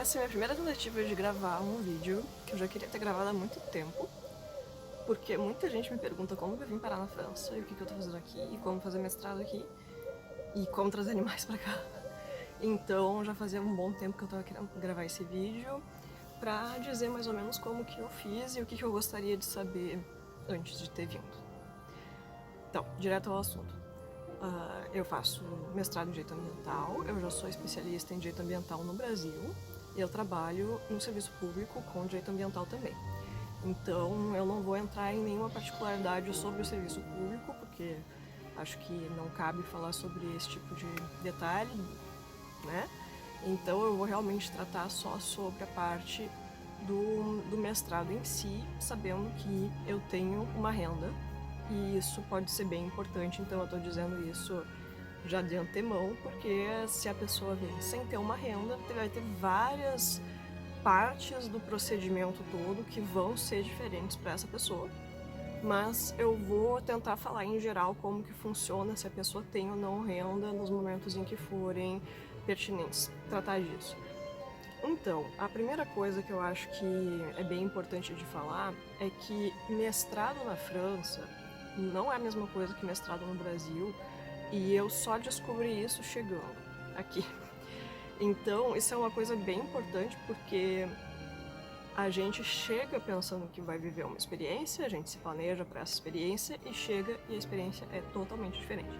essa é a minha primeira tentativa de gravar um vídeo que eu já queria ter gravado há muito tempo, porque muita gente me pergunta como que eu vim parar na França, e o que eu tô fazendo aqui, e como fazer mestrado aqui, e como trazer animais pra cá. Então já fazia um bom tempo que eu tava querendo gravar esse vídeo pra dizer mais ou menos como que eu fiz e o que eu gostaria de saber antes de ter vindo. Então, direto ao assunto. Eu faço mestrado em Direito Ambiental, eu já sou especialista em Direito Ambiental no Brasil e eu trabalho no serviço público com Direito Ambiental também. Então eu não vou entrar em nenhuma particularidade sobre o serviço público, porque acho que não cabe falar sobre esse tipo de detalhe, né? Então eu vou realmente tratar só sobre a parte do mestrado em si, sabendo que eu tenho uma renda e isso pode ser bem importante, então eu estou dizendo isso já de antemão, porque se a pessoa vem sem ter uma renda, vai ter várias partes do procedimento todo que vão ser diferentes para essa pessoa, mas eu vou tentar falar em geral como que funciona se a pessoa tem ou não renda nos momentos em que forem pertinentes tratar disso. Então, a primeira coisa que eu acho que é bem importante de falar é que mestrado na França não é a mesma coisa que mestrado no Brasil, e eu só descobri isso chegando aqui. Então, isso é uma coisa bem importante porque a gente chega pensando que vai viver uma experiência, a gente se planeja para essa experiência e chega e a experiência é totalmente diferente.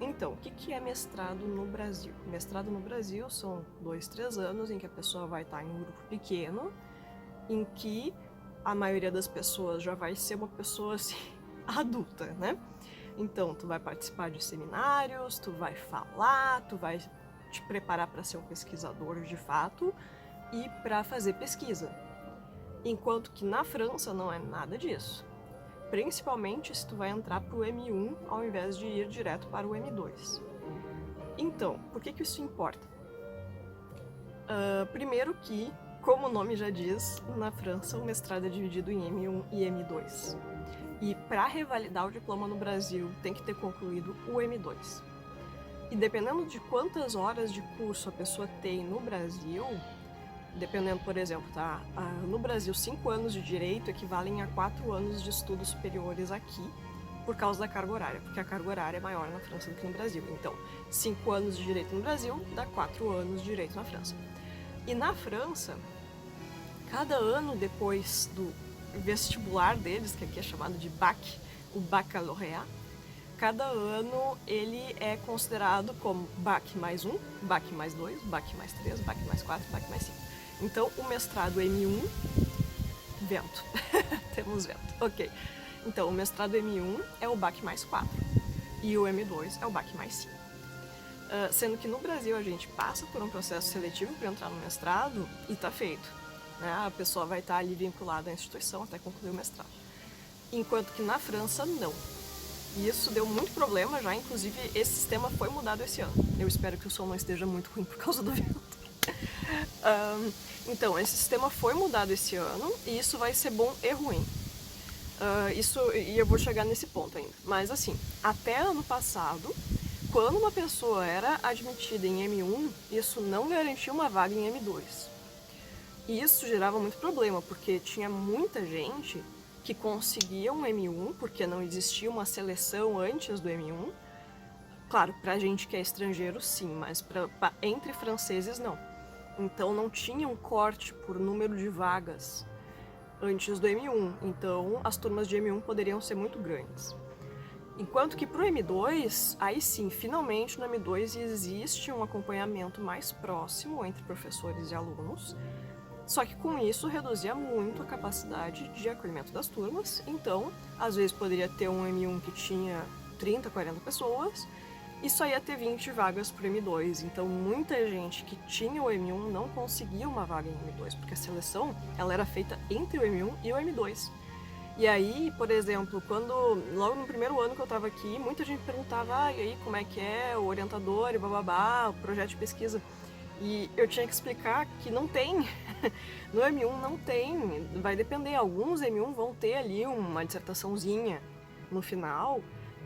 Então, o que é mestrado no Brasil? Mestrado no Brasil são 2, 3 anos em que a pessoa vai estar em um grupo pequeno, em que a maioria das pessoas já vai ser uma pessoa assim, adulta, né? Então, tu vai participar de seminários, tu vai falar, tu vai te preparar para ser um pesquisador de fato e para fazer pesquisa. Enquanto que na França não é nada disso. Principalmente se tu vai entrar para o M1 ao invés de ir direto para o M2. Então, por que isso importa? Primeiro que, como o nome já diz, na França o mestrado é dividido em M1 e M2. E para revalidar o diploma no Brasil tem que ter concluído o M2. E dependendo de quantas horas de curso a pessoa tem no Brasil, dependendo, por exemplo, tá? No Brasil, 5 anos de direito equivalem a 4 anos de estudos superiores aqui, por causa da carga horária, porque a carga horária é maior na França do que no Brasil. Então, 5 anos de direito no Brasil dá 4 anos de direito na França. E na França, cada ano depois do vestibular deles, que aqui é chamado de BAC, o baccalauréat, cada ano ele é considerado como BAC mais 1, BAC mais 2, BAC mais 3, BAC mais 4, BAC mais 5. Então, o mestrado M1, vento, temos vento, ok. Então, o mestrado M1 é o BAC mais 4 e o M2 é o BAC mais 5. Sendo que no Brasil a gente passa por um processo seletivo para entrar no mestrado e tá feito. Né? A pessoa vai estar ali vinculada à instituição até concluir o mestrado. Enquanto que na França, não. E isso deu muito problema já, inclusive esse sistema foi mudado esse ano. Eu espero que o som não esteja muito ruim por causa do vento. Então, esse sistema foi mudado esse ano e isso vai ser bom e ruim. E eu vou chegar nesse ponto ainda. Mas assim, até ano passado, quando uma pessoa era admitida em M1, isso não garantia uma vaga em M2. E isso gerava muito problema, porque tinha muita gente que conseguia um M1, porque não existia uma seleção antes do M1. Claro, pra gente que é estrangeiro, sim, mas entre franceses, não. Então não tinha um corte por número de vagas antes do M1, então as turmas de M1 poderiam ser muito grandes. Enquanto que pro M2, aí sim, finalmente no M2 existe um acompanhamento mais próximo entre professores e alunos, só que com isso reduzia muito a capacidade de acolhimento das turmas, então às vezes poderia ter um M1 que tinha 30, 40 pessoas, e só ia ter 20 vagas pro M2, então muita gente que tinha o M1 não conseguia uma vaga em M2, porque a seleção ela era feita entre o M1 e o M2. E aí, por exemplo, logo no primeiro ano que eu tava aqui, muita gente perguntava, e aí, como é que é o orientador e bababá, o projeto de pesquisa. E eu tinha que explicar que não tem, no M1 não tem, vai depender, alguns M1 vão ter ali uma dissertaçãozinha no final,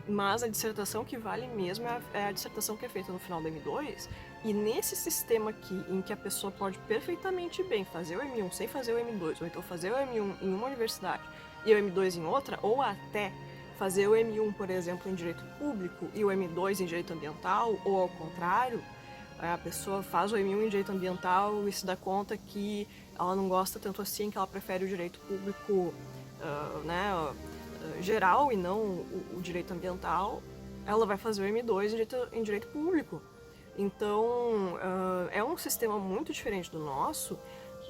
Mas a dissertação que vale mesmo é a dissertação que é feita no final do M2, e nesse sistema aqui, em que a pessoa pode perfeitamente bem fazer o M1 sem fazer o M2, ou então fazer o M1 em uma universidade e o M2 em outra, ou até fazer o M1, por exemplo, em direito público e o M2 em direito ambiental, ou ao contrário, a pessoa faz o M1 em direito ambiental e se dá conta que ela não gosta tanto assim, que ela prefere o direito público, geral e não o direito ambiental, ela vai fazer o M2 em direito público. Então, é um sistema muito diferente do nosso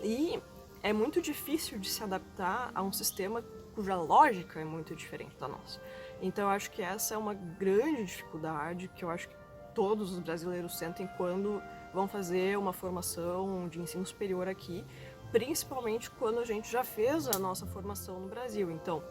e é muito difícil de se adaptar a um sistema cuja lógica é muito diferente da nossa. Então, eu acho que essa é uma grande dificuldade que eu acho que todos os brasileiros sentem quando vão fazer uma formação de ensino superior aqui, principalmente quando a gente já fez a nossa formação no Brasil. Então,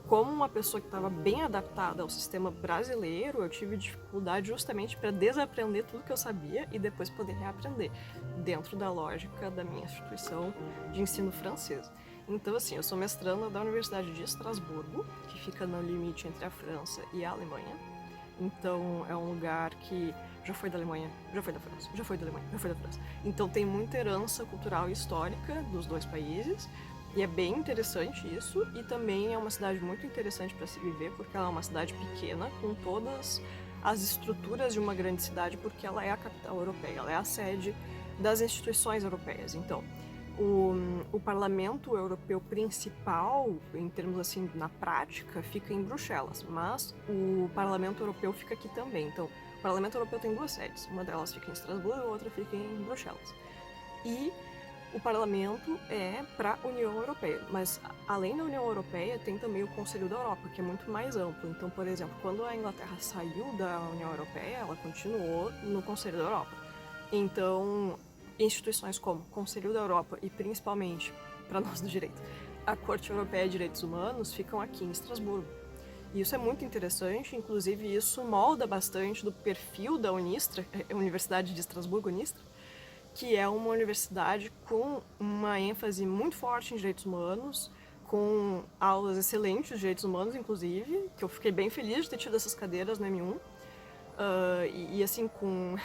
como uma pessoa que estava bem adaptada ao sistema brasileiro, eu tive dificuldade justamente para desaprender tudo que eu sabia e depois poder reaprender, dentro da lógica da minha instituição de ensino francês. Então, assim, eu sou mestranda da Universidade de Estrasburgo, que fica no limite entre a França e a Alemanha. Então, é um lugar que já foi da Alemanha, já foi da França, já foi da Alemanha, já foi da França. Então, tem muita herança cultural e histórica dos dois países. E é bem interessante isso, e também é uma cidade muito interessante para se viver, porque ela é uma cidade pequena, com todas as estruturas de uma grande cidade, porque ela é a capital europeia, ela é a sede das instituições europeias. Então, o parlamento europeu principal, em termos assim, na prática, fica em Bruxelas, mas o parlamento europeu fica aqui também. Então, o parlamento europeu tem duas sedes, uma delas fica em Estrasburgo e a outra fica em Bruxelas. E o parlamento é para a União Europeia, mas além da União Europeia tem também o Conselho da Europa, que é muito mais amplo. Então, por exemplo, quando a Inglaterra saiu da União Europeia, ela continuou no Conselho da Europa. Então, instituições como o Conselho da Europa e principalmente, para nós do direito, a Corte Europeia de Direitos Humanos ficam aqui em Estrasburgo. E isso é muito interessante, inclusive isso molda bastante do perfil da Unistra, a Universidade de Estrasburgo, Unistra, que é uma universidade com uma ênfase muito forte em direitos humanos, com aulas excelentes de direitos humanos, inclusive, que eu fiquei bem feliz de ter tido essas cadeiras no M1, e assim, com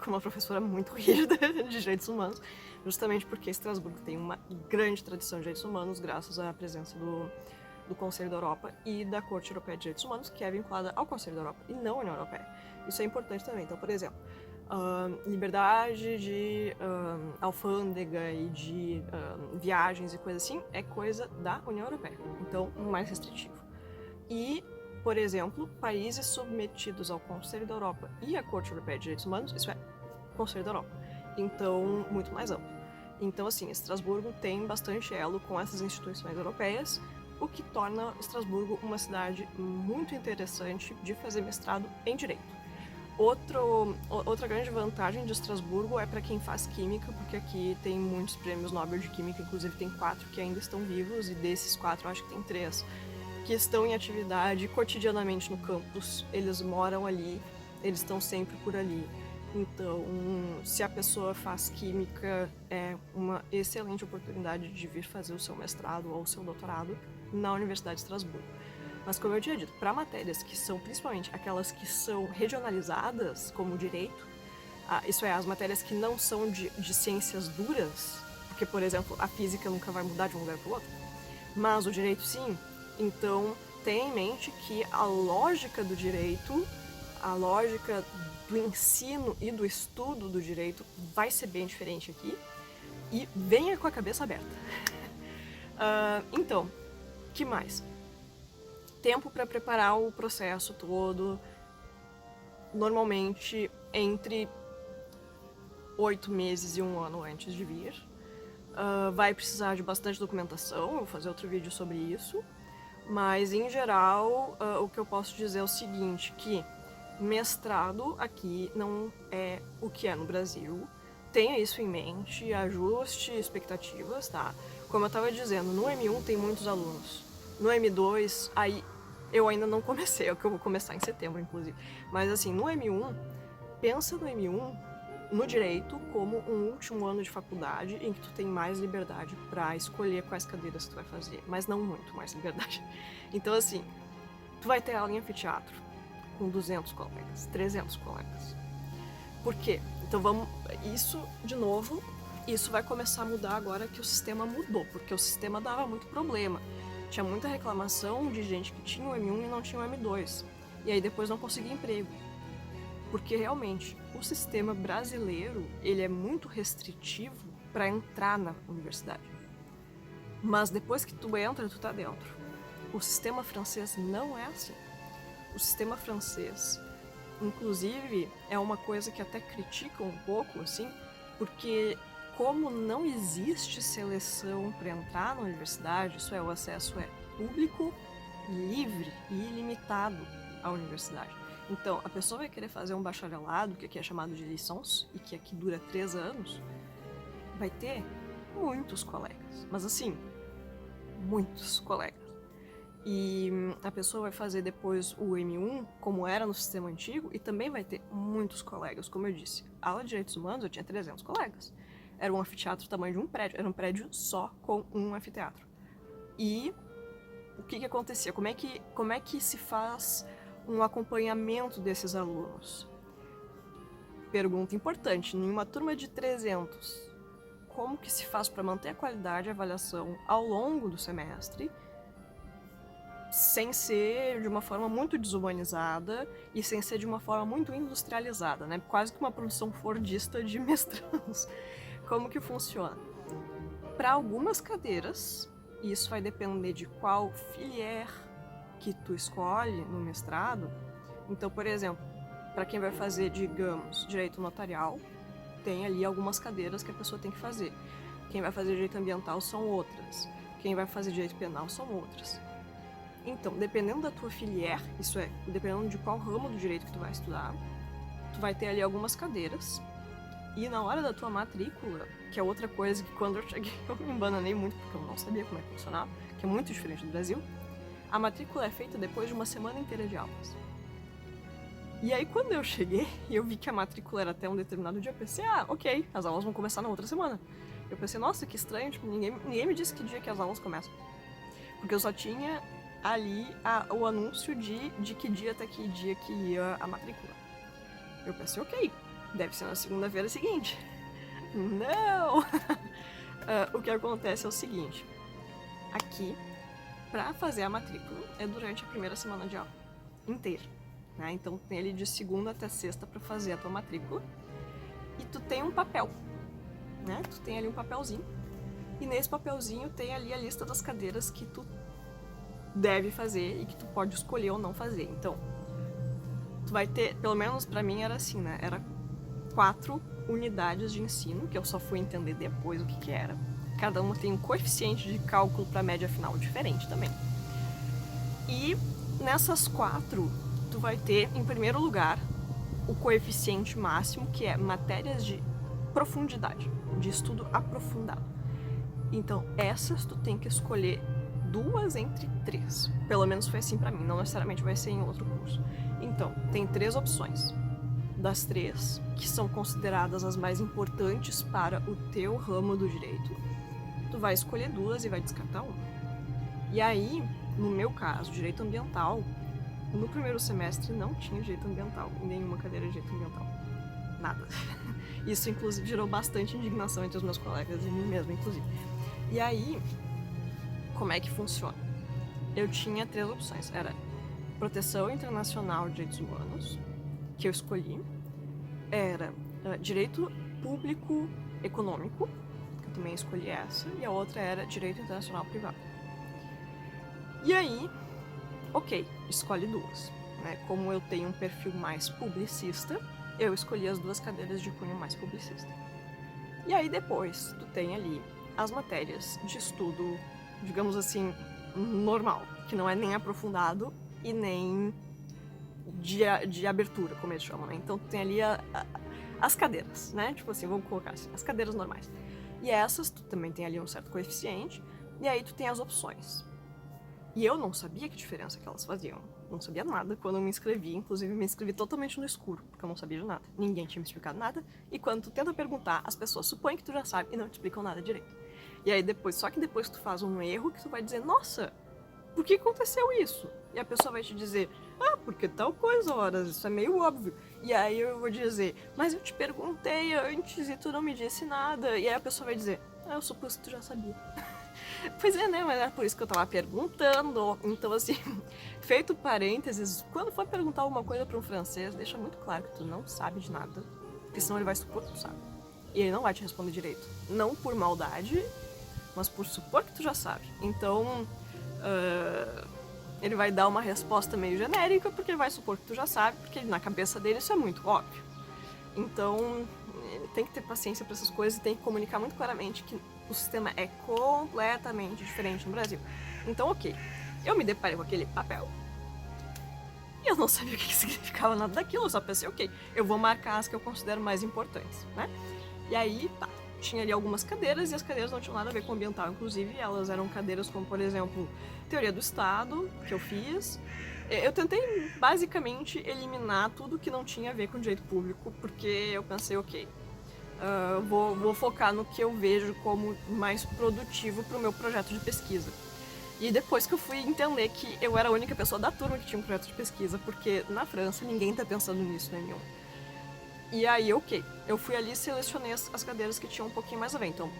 uma professora muito rígida de direitos humanos, justamente porque Estrasburgo tem uma grande tradição de direitos humanos, graças à presença do Conselho da Europa e da Corte Europeia de Direitos Humanos, que é vinculada ao Conselho da Europa e não à União Europeia. Isso é importante também. Então, por exemplo, liberdade de alfândega e de viagens e coisa assim é coisa da União Europeia, então mais restritivo. E, por exemplo, países submetidos ao Conselho da Europa e à Corte Europeia de Direitos Humanos, isso é Conselho da Europa, então muito mais amplo. Então, assim, Estrasburgo tem bastante elo com essas instituições europeias, o que torna Estrasburgo uma cidade muito interessante de fazer mestrado em Direito. Outra grande vantagem de Estrasburgo é para quem faz química, porque aqui tem muitos prêmios Nobel de Química, inclusive tem 4 que ainda estão vivos, e desses 4 eu acho que tem 3 que estão em atividade cotidianamente no campus. Eles moram ali, eles estão sempre por ali. Então, se a pessoa faz química, é uma excelente oportunidade de vir fazer o seu mestrado ou o seu doutorado na Universidade de Estrasburgo. Mas, como eu tinha dito, para matérias que são principalmente aquelas que são regionalizadas, como o direito, isso é, as matérias que não são de ciências duras, porque, por exemplo, a física nunca vai mudar de um lugar para o outro, mas o direito sim. Então, tenha em mente que a lógica do direito, a lógica do ensino e do estudo do direito vai ser bem diferente aqui, e venha com a cabeça aberta. Então, que mais? Tempo para preparar o processo todo, normalmente entre 8 meses e 1 ano antes de vir. Vai precisar de bastante documentação, eu vou fazer outro vídeo sobre isso, mas em geral o que eu posso dizer é o seguinte, que mestrado aqui não é o que é no Brasil. Tenha isso em mente, ajuste expectativas, tá? Como eu estava dizendo, no M1 tem muitos alunos. No M2, aí eu ainda não comecei, é o que eu vou começar em setembro, inclusive. Mas assim, no M1, pensa no M1, no direito, como um último ano de faculdade em que tu tem mais liberdade para escolher quais cadeiras tu vai fazer, mas não muito mais liberdade. Então assim, tu vai ter aula em anfiteatro, com 200 colegas, 300 colegas. Por quê? Então vamos... Isso, de novo, isso vai começar a mudar agora que o sistema mudou, porque o sistema dava muito problema. Tinha muita reclamação de gente que tinha o M1 e não tinha o M2. E aí depois não conseguia emprego. Porque realmente, o sistema brasileiro, ele é muito restritivo para entrar na universidade. Mas depois que tu entra, tu tá dentro. O sistema francês não é assim. O sistema francês, inclusive, é uma coisa que até criticam um pouco, assim, porque como não existe seleção para entrar na universidade, isso é, o acesso é público, livre e ilimitado à universidade. Então, a pessoa vai querer fazer um bacharelado, que aqui é chamado de licence, e que aqui dura 3 anos, vai ter muitos colegas, mas assim, muitos colegas. E a pessoa vai fazer depois o M1, como era no sistema antigo, e também vai ter muitos colegas. Como eu disse, a aula de Direitos Humanos eu tinha 300 colegas. Era um anfiteatro do tamanho de um prédio, era um prédio só com um anfiteatro. E o que acontecia? Como é que se faz um acompanhamento desses alunos? Pergunta importante, em uma turma de 300, como que se faz para manter a qualidade de avaliação ao longo do semestre, sem ser de uma forma muito desumanizada e sem ser de uma forma muito industrializada, né? Quase que uma produção fordista de mestrandos. Como que funciona? Para algumas cadeiras, e isso vai depender de qual filière que tu escolhe no mestrado. Então, por exemplo, para quem vai fazer, digamos, direito notarial, tem ali algumas cadeiras que a pessoa tem que fazer. Quem vai fazer direito ambiental são outras. Quem vai fazer direito penal são outras. Então, dependendo da tua filière, isso é, dependendo de qual ramo do direito que tu vai estudar, tu vai ter ali algumas cadeiras. E na hora da tua matrícula, que é outra coisa que quando eu cheguei eu me embananei muito, porque eu não sabia como é que funcionava, que é muito diferente do Brasil, a matrícula é feita depois de uma semana inteira de aulas. E aí quando eu cheguei e eu vi que a matrícula era até um determinado dia, eu pensei, ok, as aulas vão começar na outra semana. Eu pensei, nossa, que estranho, tipo, ninguém me disse que dia que as aulas começam. Porque eu só tinha ali o anúncio de que dia até que dia que ia a matrícula. Eu pensei, ok, deve ser na segunda-feira seguinte. Não! O que acontece é o seguinte, aqui, pra fazer a matrícula, é durante a primeira semana de aula inteira, né? Então tem ali de segunda até sexta pra fazer a tua matrícula, e tu tem um papel, né? Tu tem ali um papelzinho, e nesse papelzinho tem ali a lista das cadeiras que tu deve fazer e que tu pode escolher ou não fazer. Então, tu vai ter, pelo menos pra mim era assim, né? Era 4 unidades de ensino, que eu só fui entender depois o que era. Cada uma tem um coeficiente de cálculo para média final diferente também. E nessas 4, tu vai ter, em primeiro lugar, o coeficiente máximo, que é matérias de profundidade, de estudo aprofundado. Então, essas tu tem que escolher 2 entre 3. Pelo menos foi assim para mim, não necessariamente vai ser em outro curso. Então, tem 3 opções. Das 3, que são consideradas as mais importantes para o teu ramo do direito, tu vai escolher 2 e vai descartar 1. E aí, no meu caso, direito ambiental, no primeiro semestre não tinha direito ambiental, nenhuma cadeira de direito ambiental. Nada. Isso, inclusive, gerou bastante indignação entre os meus colegas e mim mesma, inclusive. E aí, como é que funciona? Eu tinha 3 opções. Era proteção internacional de direitos humanos, que eu escolhi, era direito público econômico, que eu também escolhi essa, e a outra era direito internacional privado. E aí, ok, escolhe 2. Né? Como eu tenho um perfil mais publicista, eu escolhi as 2 cadeiras de cunho mais publicista. E aí depois, tu tem ali as matérias de estudo, digamos assim, normal, que não é nem aprofundado e nem de abertura, como eles chamam, né? Então tem ali as cadeiras, né? Tipo assim, vamos colocar assim, as cadeiras normais. E essas, tu também tem ali um certo coeficiente, e aí tu tem as opções. E eu não sabia que diferença que elas faziam. Não sabia nada quando eu me inscrevi, inclusive me inscrevi totalmente no escuro, porque eu não sabia de nada. Ninguém tinha me explicado nada, e quando tu tenta perguntar, as pessoas supõem que tu já sabe e não te explicam nada direito. E aí depois, só que depois tu faz um erro que tu vai dizer, nossa, por que aconteceu isso? E a pessoa vai te dizer, Porque tal coisa, horas, isso é meio óbvio. E aí eu vou dizer, mas eu te perguntei antes e tu não me disse nada. E aí a pessoa vai dizer, eu supus que tu já sabia. Pois é, né? Mas é por isso que eu tava perguntando. Então, assim, feito parênteses, quando for perguntar alguma coisa pra um francês, deixa muito claro que tu não sabe de nada. Porque senão ele vai supor que tu sabe. E ele não vai te responder direito. Não por maldade, mas por supor que tu já sabe. Então, ele vai dar uma resposta meio genérica, porque ele vai supor que tu já sabe, porque na cabeça dele isso é muito óbvio. Então, tem que ter paciência para essas coisas e tem que comunicar muito claramente que o sistema é completamente diferente no Brasil. Então, ok, eu me deparei com aquele papel e eu não sabia o que significava nada daquilo, eu só pensei, ok, eu vou marcar as que eu considero mais importantes, né? E aí, tá, tinha ali algumas cadeiras e as cadeiras não tinham nada a ver com o ambiental, inclusive elas eram cadeiras como, por exemplo, Teoria do Estado, que eu fiz. Eu tentei basicamente eliminar tudo que não tinha a ver com direito público, porque eu pensei, ok, vou focar no que eu vejo como mais produtivo para o meu projeto de pesquisa. E depois que eu fui entender que eu era a única pessoa da turma que tinha um projeto de pesquisa, porque na França ninguém tá pensando nisso, né, nenhum. E aí, ok, eu fui ali e selecionei as cadeiras que tinham um pouquinho mais a ver, então.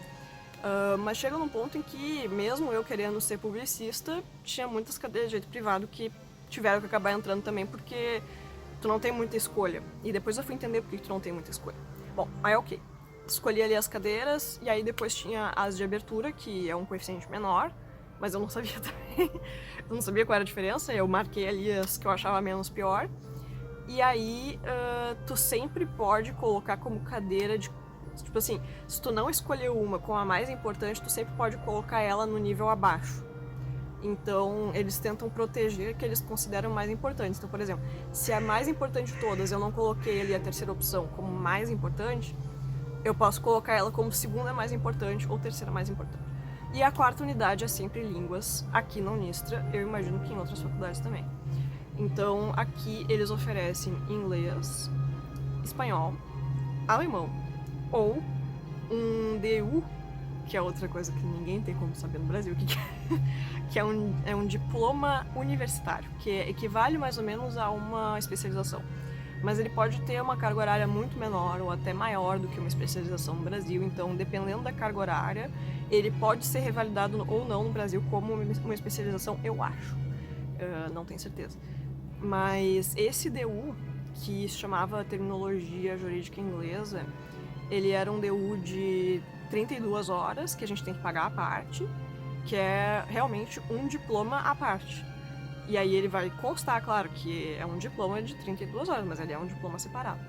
Mas chega num ponto em que, mesmo eu querendo ser publicista, tinha muitas cadeiras de direito privado que tiveram que acabar entrando também, porque tu não tem muita escolha. E depois eu fui entender por que tu não tem muita escolha. Bom, aí ok, escolhi ali as cadeiras, e aí depois tinha as de abertura, que é um coeficiente menor, mas eu não sabia também, eu não sabia qual era a diferença, eu marquei ali as que eu achava menos pior. E aí, tu sempre pode colocar como cadeira de... Tipo assim, se tu não escolher uma como a mais importante, tu sempre pode colocar ela no nível abaixo. Então, eles tentam proteger que eles consideram mais importantes. Então, por exemplo, se a mais importante de todas eu não coloquei ali a terceira opção como mais importante, eu posso colocar ela como segunda mais importante ou terceira mais importante. E a quarta unidade é sempre línguas, aqui na Unistra, eu imagino que em outras faculdades também. Então, aqui eles oferecem inglês, espanhol, alemão ou um DU, que é outra coisa que ninguém tem como saber no Brasil, que é um diploma universitário, que equivale mais ou menos a uma especialização. Mas ele pode ter uma carga horária muito menor ou até maior do que uma especialização no Brasil, então dependendo da carga horária, ele pode ser revalidado ou não no Brasil como uma especialização, eu acho. Não tenho certeza. Mas esse DU, que se chamava Terminologia Jurídica Inglesa, ele era um DU de 32 horas, que a gente tem que pagar à parte, que é realmente um diploma à parte. E aí ele vai constar, claro, que é um diploma de 32 horas, mas ele é um diploma separado.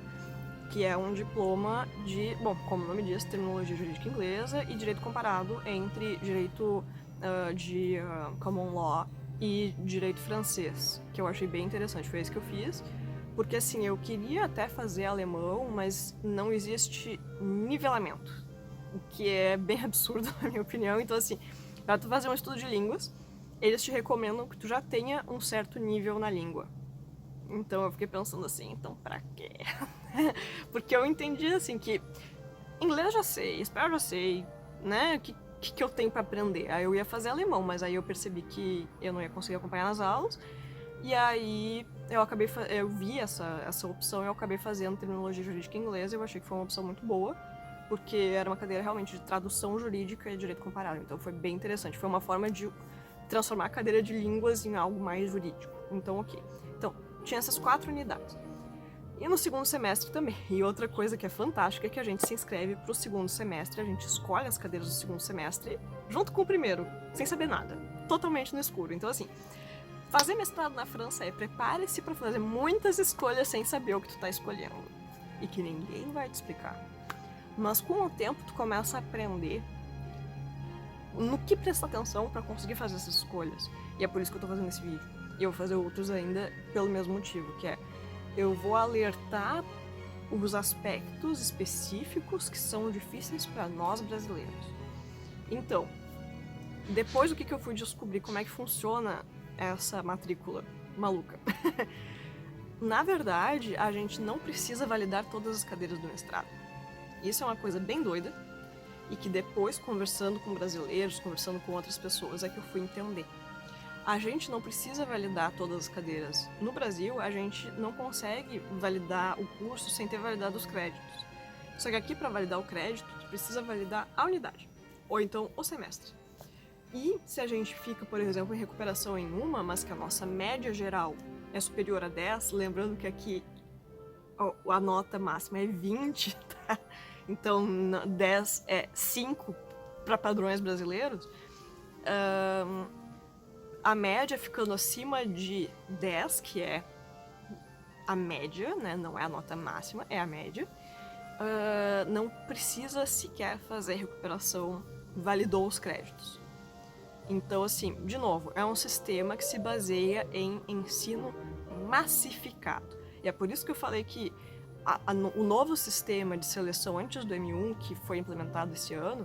Que é um diploma de, bom, como o nome diz, Terminologia Jurídica Inglesa e Direito Comparado entre Direito de Common Law e Direito Francês, que eu achei bem interessante, foi isso que eu fiz. Porque assim, eu queria até fazer alemão, mas não existe nivelamento, o que é bem absurdo na minha opinião. Então assim, para tu fazer um estudo de línguas, eles te recomendam que tu já tenha um certo nível na língua. Então eu fiquei pensando assim, então pra quê? Porque eu entendi assim que inglês eu já sei, espanhol eu já sei, né? Que eu tenho para aprender? Aí eu ia fazer alemão, mas aí eu percebi que eu não ia conseguir acompanhar nas aulas. E aí eu vi essa opção e eu acabei fazendo terminologia jurídica inglesa. Eu achei que foi uma opção muito boa, porque era uma cadeira realmente de tradução jurídica e direito comparado. Então foi bem interessante. Foi uma forma de transformar a cadeira de línguas em algo mais jurídico. Então, ok. Então, tinha essas 4 unidades. E no segundo semestre também. E outra coisa que é fantástica é que a gente se inscreve pro segundo semestre, a gente escolhe as cadeiras do segundo semestre junto com o primeiro, sem saber nada. Totalmente no escuro. Então, assim, fazer mestrado na França é prepare-se para fazer muitas escolhas sem saber o que tu tá escolhendo. E que ninguém vai te explicar. Mas com o tempo tu começa a aprender no que prestar atenção para conseguir fazer essas escolhas. E é por isso que eu tô fazendo esse vídeo. E eu vou fazer outros ainda pelo mesmo motivo, que é eu vou alertar os aspectos específicos que são difíceis para nós brasileiros. Então, depois do que eu fui descobrir como é que funciona essa matrícula maluca. Na verdade, a gente não precisa validar todas as cadeiras do mestrado. Isso é uma coisa bem doida e que depois, conversando com brasileiros, conversando com outras pessoas, é que eu fui entender. A gente não precisa validar todas as cadeiras. No Brasil, a gente não consegue validar o curso sem ter validado os créditos. Só que aqui, para validar o crédito, tu precisa validar a unidade, ou então o semestre. E se a gente fica, por exemplo, em recuperação em uma, mas que a nossa média geral é superior a 10, lembrando que aqui a nota máxima é 20, tá? Então 10 é 5 para padrões brasileiros, a média ficando acima de 10, que é a média, né? Não é a nota máxima, é a média, não precisa sequer fazer recuperação, validou os créditos. Então, assim, de novo, é um sistema que se baseia em ensino massificado. E é por isso que eu falei que o novo sistema de seleção antes do M1, que foi implementado esse ano,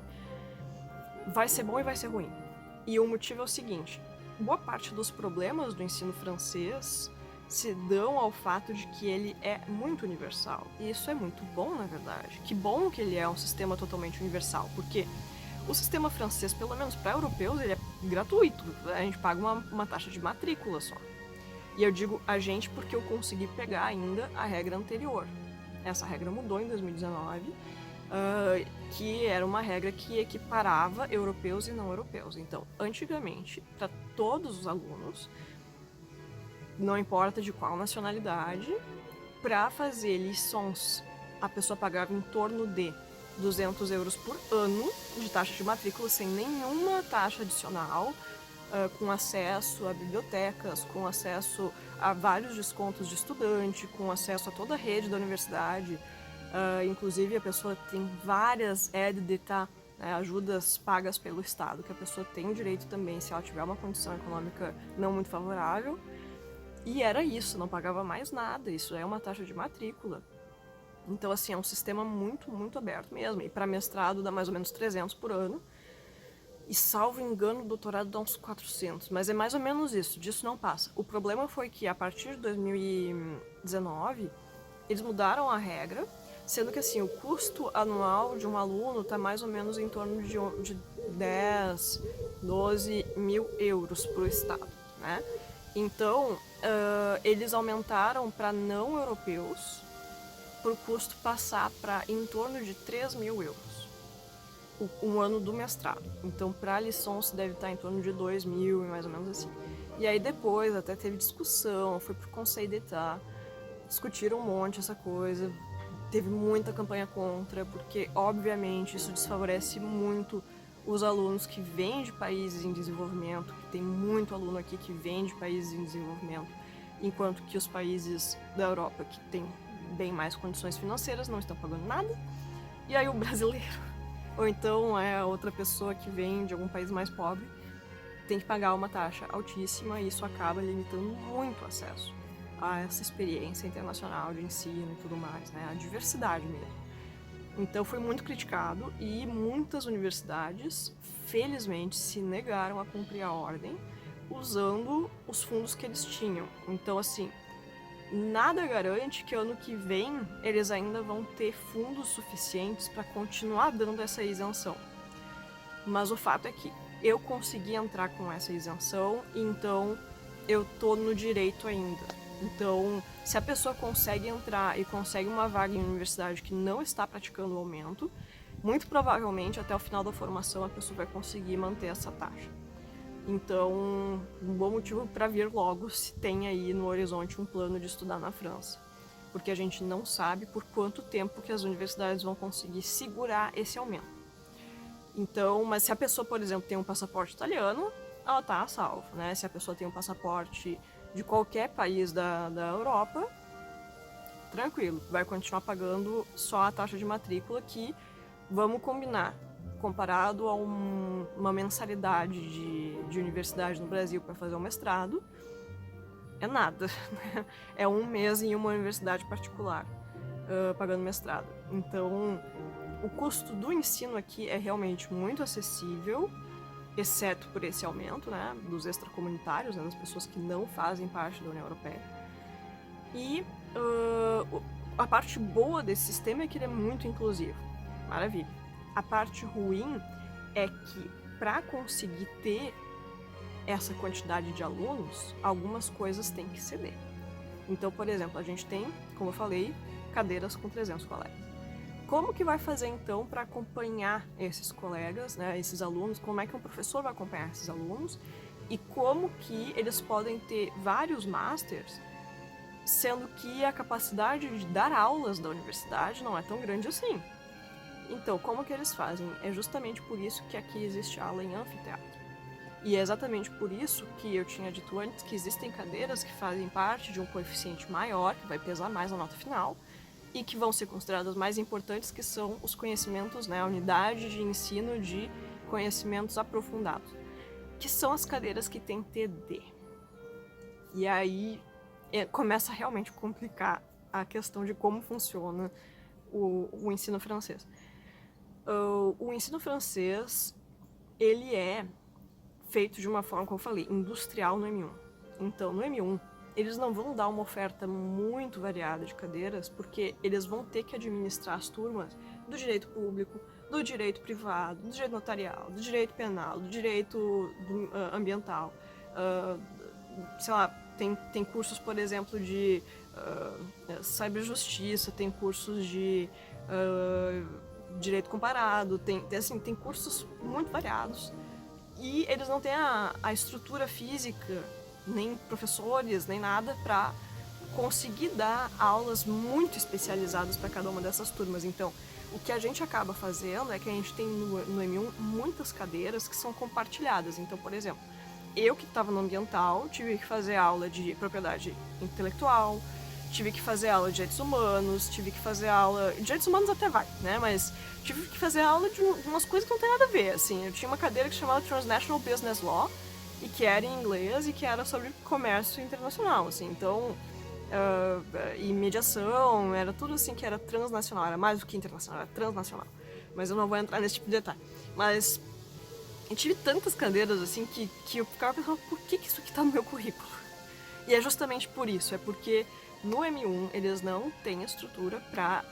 vai ser bom e vai ser ruim. E o motivo é o seguinte: boa parte dos problemas do ensino francês se dão ao fato de que ele é muito universal. E isso é muito bom, na verdade. Que bom que ele é um sistema totalmente universal, porque o sistema francês, pelo menos para europeus, ele é gratuito. A gente paga uma taxa de matrícula só. E eu digo a gente porque eu consegui pegar ainda a regra anterior. Essa regra mudou em 2019, que era uma regra que equiparava europeus e não europeus. Então, antigamente, para todos os alunos, não importa de qual nacionalidade, para fazer lições, a pessoa pagava em torno de 200 euros por ano de taxa de matrícula, sem nenhuma taxa adicional, com acesso a bibliotecas, com acesso a vários descontos de estudante, com acesso a toda a rede da universidade. Inclusive, a pessoa tem várias EDD, né, ajudas pagas pelo Estado, que a pessoa tem o direito também, se ela tiver uma condição econômica não muito favorável. E era isso, não pagava mais nada, isso é uma taxa de matrícula. Então, assim, é um sistema muito, muito aberto mesmo. E para mestrado dá mais ou menos 300 por ano. E, salvo engano, o doutorado dá uns 400. Mas é mais ou menos isso, disso não passa. O problema foi que, a partir de 2019, eles mudaram a regra, sendo que, assim, o custo anual de um aluno está mais ou menos em torno de 10, 12 mil euros para o Estado, né? Então, eles aumentaram para não europeus, para o custo passar para em torno de 3 mil euros um ano do mestrado. Então, para a licença deve estar em torno de 2 mil, mais ou menos assim. E aí depois até teve discussão, foi pro Conseil d'État, discutiram um monte essa coisa, teve muita campanha contra, porque obviamente isso desfavorece muito os alunos que vêm de países em desenvolvimento, que tem muito aluno aqui que vem de países em desenvolvimento, enquanto que os países da Europa que têm bem mais condições financeiras não estão pagando nada. E aí o brasileiro, ou então é outra pessoa que vem de algum país mais pobre, tem que pagar uma taxa altíssima, e isso acaba limitando muito o acesso a essa experiência internacional de ensino e tudo mais, né? A diversidade mesmo. Então foi muito criticado, e muitas universidades, felizmente, se negaram a cumprir a ordem usando os fundos que eles tinham. Então, assim, nada garante que ano que vem eles ainda vão ter fundos suficientes para continuar dando essa isenção. Mas o fato é que eu consegui entrar com essa isenção, então eu tô no direito ainda. Então, se a pessoa consegue entrar e consegue uma vaga em universidade que não está praticando o aumento, muito provavelmente até o final da formação a pessoa vai conseguir manter essa taxa. Então, um bom motivo para vir logo se tem aí no horizonte um plano de estudar na França. Porque a gente não sabe por quanto tempo que as universidades vão conseguir segurar esse aumento. Então, mas se a pessoa, por exemplo, tem um passaporte italiano, ela tá a salvo, né? Se a pessoa tem um passaporte de qualquer país da Europa, tranquilo, vai continuar pagando só a taxa de matrícula, que, vamos combinar, comparado a uma mensalidade de universidade no Brasil para fazer um mestrado, é nada. É um mês em uma universidade particular, pagando mestrado. Então, o custo do ensino aqui é realmente muito acessível, exceto por esse aumento, né, dos extracomunitários, né, das pessoas que não fazem parte da União Europeia. E a parte boa desse sistema é que ele é muito inclusivo. Maravilha. A parte ruim é que, para conseguir ter essa quantidade de alunos, algumas coisas têm que ceder. Então, por exemplo, a gente tem, como eu falei, cadeiras com 300 colegas. Como que vai fazer, então, para acompanhar esses colegas, né, esses alunos? Como é que um professor vai acompanhar esses alunos? E como que eles podem ter vários masters, sendo que a capacidade de dar aulas da universidade não é tão grande assim? Então, como que eles fazem? É justamente por isso que aqui existe aula em anfiteatro. E é exatamente por isso que eu tinha dito antes que existem cadeiras que fazem parte de um coeficiente maior, que vai pesar mais na nota final, e que vão ser consideradas mais importantes, que são os conhecimentos, né, a unidade de ensino de conhecimentos aprofundados, que são as cadeiras que tem TD. E aí começa a realmente complicar a questão de como funciona o ensino francês. O ensino francês, ele é feito de uma forma, como eu falei, industrial no M1. Então, no M1, eles não vão dar uma oferta muito variada de cadeiras, porque eles vão ter que administrar as turmas do direito público, do direito privado, do direito notarial, do direito penal, do direito ambiental. Sei lá, tem cursos, por exemplo, de cyberjustiça, tem cursos de direito comparado, tem cursos muito variados. E eles não têm a estrutura física, nem professores, nem nada, para conseguir dar aulas muito especializadas para cada uma dessas turmas. Então, o que a gente acaba fazendo é que a gente tem no M1 muitas cadeiras que são compartilhadas. Então, por exemplo, eu que estava no ambiental tive que fazer aula de propriedade intelectual, tive que fazer aula de direitos humanos, tive que fazer aula... Direitos humanos até vai, né? Mas tive que fazer aula de umas coisas que não tem nada a ver, assim. Eu tinha uma cadeira que se chamava Transnational Business Law, e que era em inglês e que era sobre comércio internacional, assim. Então, e mediação, era tudo assim que era transnacional, era mais do que internacional, era transnacional. Mas eu não vou entrar nesse tipo de detalhe. Mas eu tive tantas cadeiras, assim, que eu ficava pensando, por que isso aqui tá no meu currículo? E é justamente por isso, é porque no M1 eles não têm estrutura para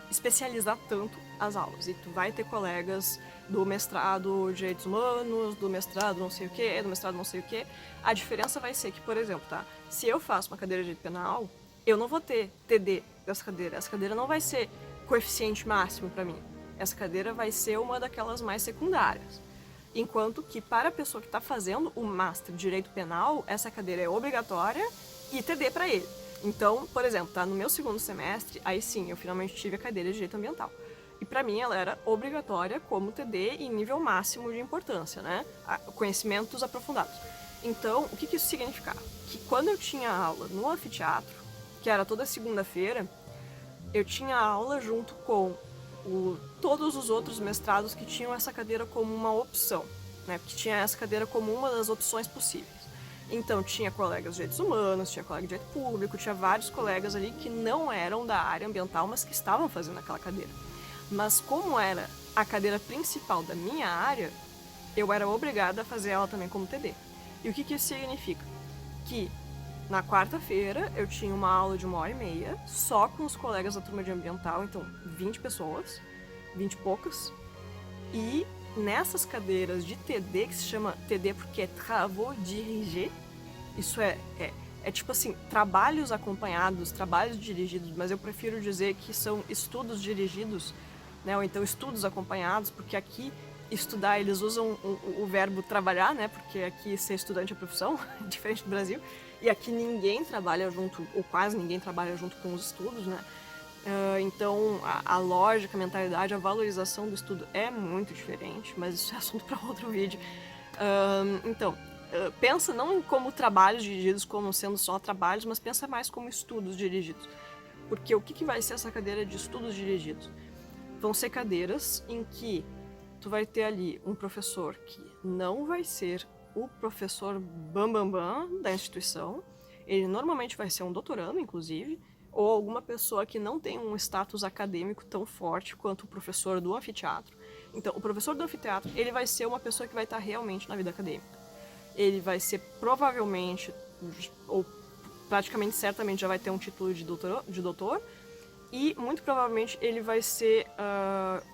especializar tanto as aulas. E tu vai ter colegas do mestrado Direitos Humanos, do mestrado não sei o que, do mestrado não sei o que. A diferença vai ser que, por exemplo, tá? Se eu faço uma cadeira de Direito Penal, eu não vou ter TD dessa cadeira. Essa cadeira não vai ser coeficiente máximo para mim. Essa cadeira vai ser uma daquelas mais secundárias. Enquanto que para a pessoa que está fazendo o Master de Direito Penal, essa cadeira é obrigatória e TD para ele. Então, por exemplo, tá, no meu segundo semestre, aí sim, eu finalmente tive a cadeira de Direito Ambiental. E para mim ela era obrigatória como TD em nível máximo de importância, né? Conhecimentos aprofundados. Então, o que isso significava? Que quando eu tinha aula no anfiteatro, que era toda segunda-feira, eu tinha aula junto com todos os outros mestrados que tinham essa cadeira como uma opção, né? Que tinha essa cadeira como uma das opções possíveis. Então, tinha colegas de direitos humanos, tinha colega de direito público, tinha vários colegas ali que não eram da área ambiental, mas que estavam fazendo aquela cadeira. Mas como era a cadeira principal da minha área, eu era obrigada a fazer ela também como TD. E o que isso significa? Que na quarta-feira eu tinha uma aula de 1h30, só com os colegas da turma de ambiental, então 20 pessoas, 20 e poucas, e nessas cadeiras de TD, que se chama TD porque é Travaux Dirigés, isso é tipo assim, trabalhos acompanhados, trabalhos dirigidos, mas eu prefiro dizer que são estudos dirigidos, né, ou então estudos acompanhados, porque aqui estudar, eles usam o verbo trabalhar, né, porque aqui ser estudante é profissão, diferente do Brasil, e aqui ninguém trabalha junto, ou quase ninguém trabalha junto com os estudos, né. Então, a lógica, a mentalidade, a valorização do estudo é muito diferente, mas isso é assunto para outro vídeo. Então, pensa não como trabalhos dirigidos, como sendo só trabalhos, mas pensa mais como estudos dirigidos. Porque o que vai ser essa cadeira de estudos dirigidos? Vão ser cadeiras em que tu vai ter ali um professor que não vai ser o professor bam da instituição, ele normalmente vai ser um doutorando, inclusive, ou alguma pessoa que não tem um status acadêmico tão forte quanto o professor do anfiteatro. Então, o professor do anfiteatro, ele vai ser uma pessoa que vai estar realmente na vida acadêmica. Ele vai ser provavelmente, ou praticamente certamente já vai ter um título de doutor, e muito provavelmente ele vai ser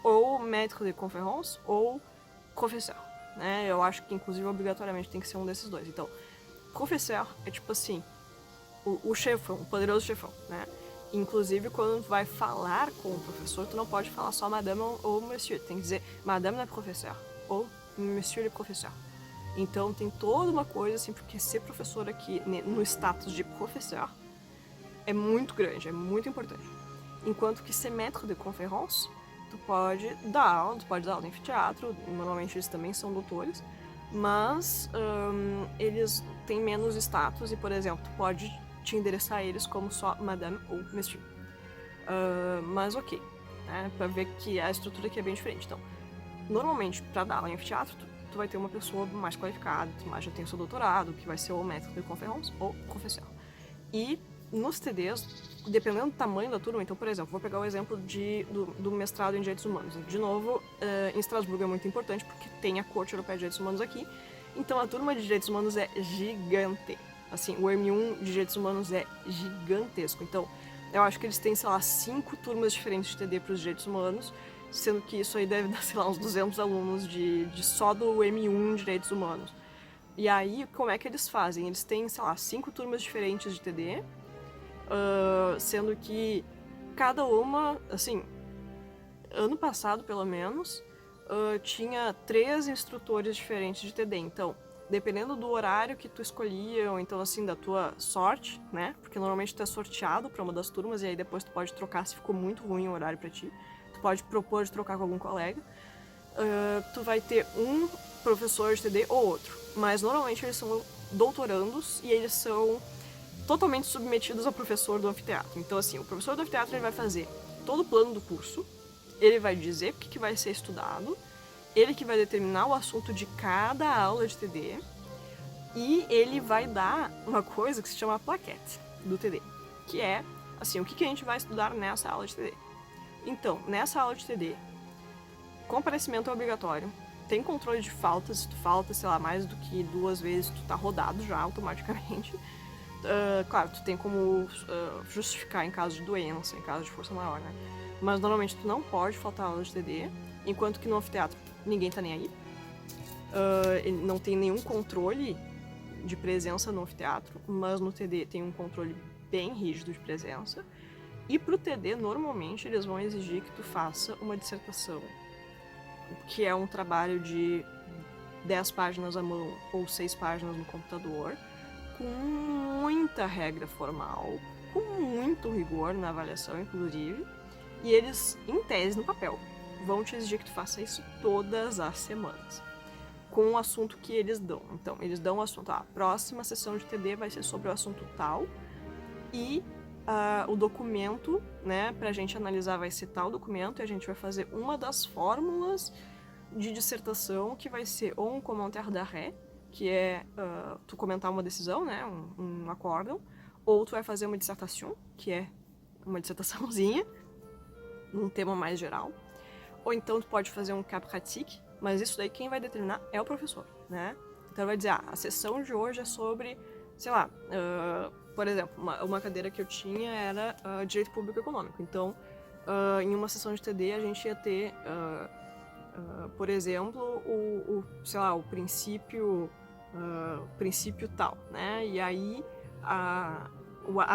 ou maître de conférence ou professeur. né? Eu acho que, inclusive, obrigatoriamente tem que ser um desses dois. Então, professeur é tipo assim, o chefão, o poderoso chefão, né? Inclusive, quando tu vai falar com o professor, tu não pode falar só madame ou monsieur. Tem que dizer madame la professeur ou monsieur le professeur. Então, tem toda uma coisa, assim, porque ser professor aqui, no status de professeur, é muito grande, é muito importante. Enquanto que ser maître de conférence, tu pode dar aula no anfiteatro, normalmente eles também são doutores, mas eles têm menos status e, por exemplo, tu pode te endereçar a eles como só madame ou monsieur. Mas ok, né, pra ver que a estrutura aqui é bem diferente. Então, normalmente, pra dar aula em anfiteatro, tu vai ter uma pessoa mais qualificada, tu mais já tem o seu doutorado, que vai ser o maître de conférence ou professeur. E nos TDs, dependendo do tamanho da turma, então, por exemplo, vou pegar o exemplo do mestrado em Direitos Humanos. De novo, em Estrasburgo é muito importante porque tem a Corte Europeia de Direitos Humanos aqui, então a turma de Direitos Humanos é gigante. Assim, o M1 de Direitos Humanos é gigantesco. Então, eu acho que eles têm, sei lá, 5 turmas diferentes de TD para os Direitos Humanos, sendo que isso aí deve dar, sei lá, uns 200 alunos de só do M1 de Direitos Humanos. E aí, como é que eles fazem? Eles têm, sei lá, 5 turmas diferentes de TD, sendo que cada uma, assim, ano passado pelo menos, tinha 3 instrutores diferentes de TD. Então, dependendo do horário que tu escolhia, ou então assim, da tua sorte, né? Porque normalmente tu é sorteado para uma das turmas e aí depois tu pode trocar se ficou muito ruim o horário para ti. Tu pode propor de trocar com algum colega. Tu vai ter um professor de TD ou outro. Mas normalmente eles são doutorandos e eles são totalmente submetidos ao professor do anfiteatro. Então, assim, o professor do anfiteatro ele vai fazer todo o plano do curso, ele vai dizer o que vai ser estudado, ele que vai determinar o assunto de cada aula de TD, e ele vai dar uma coisa que se chama plaquete do TD, que é, assim, o que a gente vai estudar nessa aula de TD. Então, nessa aula de TD, comparecimento é obrigatório, tem controle de faltas, se tu falta, sei lá, mais do que 2 vezes, tu tá rodado já automaticamente. Claro, tu tem como justificar em caso de doença, em caso de força maior, né? Mas normalmente tu não pode faltar aula de TD, enquanto que no anfiteatro ninguém tá nem aí. Ele não tem nenhum controle de presença no anfiteatro, mas no TD tem um controle bem rígido de presença. E pro TD, normalmente, eles vão exigir que tu faça uma dissertação, que é um trabalho de 10 páginas à mão ou 6 páginas no computador, com muita regra formal, com muito rigor na avaliação, inclusive, e eles, em tese, no papel, vão te exigir que tu faça isso todas as semanas, com o assunto que eles dão. Então, eles dão o assunto, a próxima sessão de TD vai ser sobre o assunto tal, e o documento, né, pra gente analisar vai ser tal documento, e a gente vai fazer uma das fórmulas de dissertação, que vai ser ou um commentaire d'arrêt, que é tu comentar uma decisão, né, um acórdão, ou tu vai fazer uma dissertação, que é uma dissertaçãozinha, num tema mais geral, ou então tu pode fazer um cas pratique, mas isso daí quem vai determinar é o professor, né? Então ele vai dizer, a sessão de hoje é sobre, sei lá, por exemplo, uma cadeira que eu tinha era Direito Público Econômico, então em uma sessão de TD a gente ia ter, por exemplo, sei lá, o princípio tal, né? E aí a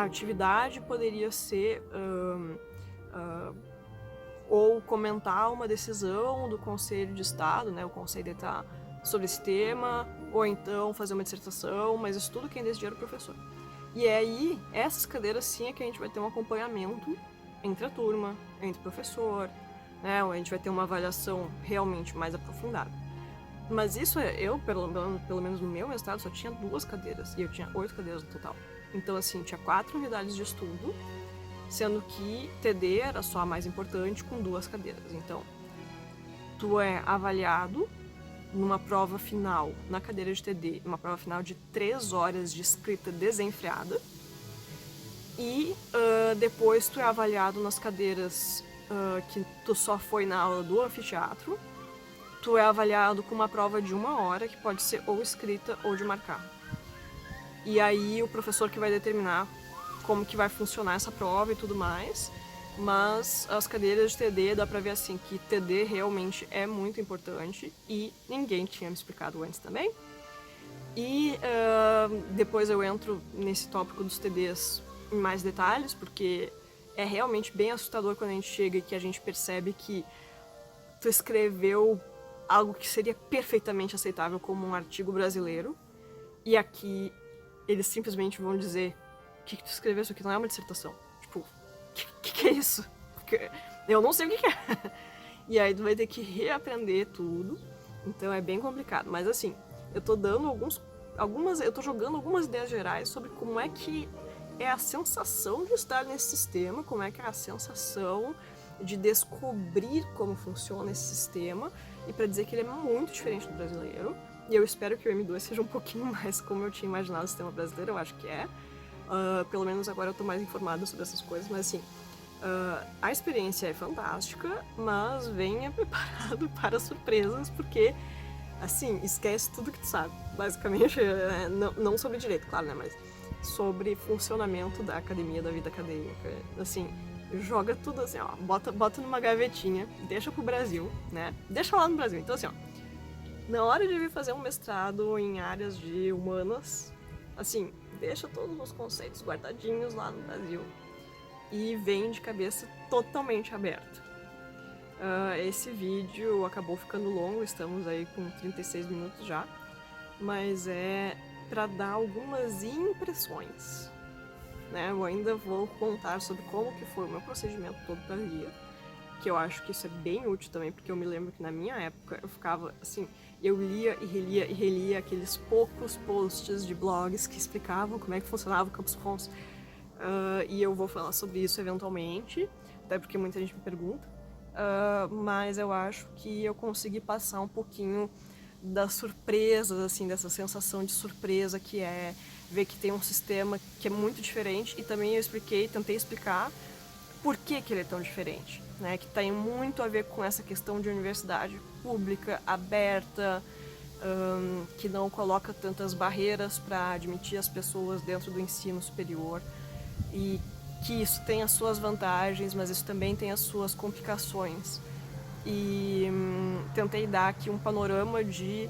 atividade poderia ser ou comentar uma decisão do Conselho de Estado, né? O Conselho d'État sobre esse tema, ou então fazer uma dissertação, mas isso tudo quem decidir era o professor. E aí, essas cadeiras sim é que a gente vai ter um acompanhamento entre a turma, entre o professor, né? A gente vai ter uma avaliação realmente mais aprofundada. Mas isso, eu, pelo menos no meu mestrado, só tinha 2 cadeiras, e eu tinha 8 cadeiras no total. Então, assim, tinha 4 unidades de estudo, sendo que TD era só a mais importante, com 2 cadeiras. Então, tu é avaliado numa prova final, na cadeira de TD, uma prova final de 3 horas de escrita desenfreada, e depois tu é avaliado nas cadeiras que tu só foi na aula do anfiteatro. Tu é avaliado com uma prova de 1 hora, que pode ser ou escrita ou de marcar. E aí o professor que vai determinar como que vai funcionar essa prova e tudo mais. mas as cadeiras de TD dá pra ver assim que TD realmente é muito importante e ninguém tinha me explicado antes também. E depois eu entro nesse tópico dos TDs em mais detalhes, porque é realmente bem assustador quando a gente chega e que a gente percebe que tu escreveu algo que seria perfeitamente aceitável como um artigo brasileiro, e aqui eles simplesmente vão dizer: o que tu escreveu? Isso aqui não é uma dissertação. Tipo, que é isso? Porque eu não sei o que é. E aí tu vai ter que reaprender tudo, então é bem complicado. Mas assim, eu tô dando eu tô jogando algumas ideias gerais sobre como é que é a sensação de estar nesse sistema, como é que é a sensação de descobrir como funciona esse sistema, e para dizer que ele é muito diferente do brasileiro. E eu espero que o M2 seja um pouquinho mais como eu tinha imaginado o sistema brasileiro, eu acho que é. Pelo menos agora eu tô mais informada sobre essas coisas, mas assim, a experiência é fantástica, mas venha preparado para surpresas, porque, assim, esquece tudo que tu sabe. Basicamente, não sobre direito, claro, né, mas sobre funcionamento da academia, da vida acadêmica. Assim, joga tudo assim, ó, bota numa gavetinha, deixa pro Brasil, né? Deixa lá no Brasil. Então, assim, ó, na hora de vir fazer um mestrado em áreas de humanas, assim, deixa todos os conceitos guardadinhos lá no Brasil e vem de cabeça totalmente aberta. Esse vídeo acabou ficando longo, estamos aí com 36 minutos já, mas é para dar algumas impressões, né? Eu ainda vou contar sobre como que foi o meu procedimento todo para lia, que eu acho que isso é bem útil também, porque eu me lembro que na minha época eu ficava assim, eu lia e relia aqueles poucos posts de blogs que explicavam como é que funcionava o Campus Cons, e eu vou falar sobre isso eventualmente, até porque muita gente me pergunta, mas eu acho que eu consegui passar um pouquinho das surpresas, assim, dessa sensação de surpresa que é ver que tem um sistema que é muito diferente, e também eu tentei explicar por que ele é tão diferente, né? Que tem muito a ver com essa questão de universidade pública, aberta, que não coloca tantas barreiras para admitir as pessoas dentro do ensino superior, e que isso tem as suas vantagens, mas isso também tem as suas complicações. E tentei dar aqui um panorama de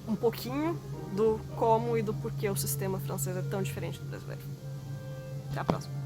um pouquinho do como e do porquê o sistema francês é tão diferente do brasileiro. Até a próxima.